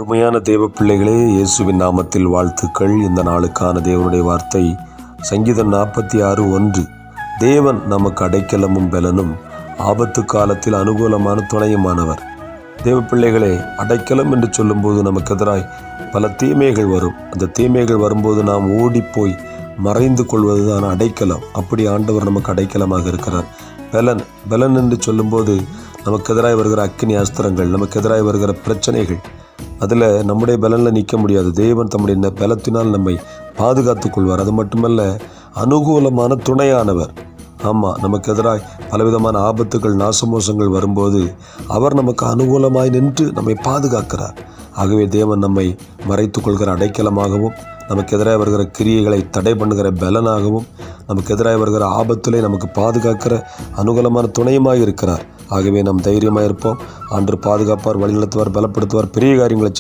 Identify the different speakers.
Speaker 1: அருமையான தேவ பிள்ளைகளே, இயேசுவின் நாமத்தில் வாழ்த்துக்கள். இந்த நாளுக்கான தேவனுடைய வார்த்தை சங்கீதம் 46:1. தேவன் நமக்கு அடைக்கலமும் பலனும், ஆபத்து காலத்தில் அனுகூலமான துணையுமானவர். தேவ பிள்ளைகளே, அடைக்கலம் என்று சொல்லும்போது நமக்கு எதிராய் பல தீமைகள் வரும். அந்த தீமைகள் வரும்போது நாம் ஓடிப்போய் மறைந்து கொள்வது தான் அடைக்கலம். அப்படி ஆண்டவர் நமக்கு அடைக்கலமாக இருக்கிறார். பலன் என்று சொல்லும்போது நமக்கு எதிராக வருகிற அக்கினி அஸ்திரங்கள், நமக்கு எதிராக வருகிற பிரச்சனைகள், அதில் நம்முடைய பலனில் நிற்க முடியாது. தேவன் தம்முடைய பலத்தினால் நம்மை பாதுகாத்து கொள்வார். அது மட்டுமல்ல, அனுகூலமான துணையானவர். ஆமாம், நமக்கு எதிராக பலவிதமான ஆபத்துகள், நாசமோசங்கள் வரும்போது அவர் நமக்கு அனுகூலமாய் நின்று நம்மை பாதுகாக்கிறார். ஆகவே தேவன் நம்மை மறைத்து கொள்கிற அடைக்கலமாகவும், நமக்கு எதிராக வருகிற கிரியைகளை தடை பண்ணுகிற பலனாகவும், நமக்கு எதிராக வருகிற ஆபத்திலே நமக்கு பாதுகாக்கிற அனுகூலமான துணையுமாய் இருக்கிறார். ஆகவே நாம் தைரியமாக இருப்போம். ஆண்டு பாதுகாப்பார், வழிநடத்துவார், பலப்படுத்துவார், பெரிய காரியங்களை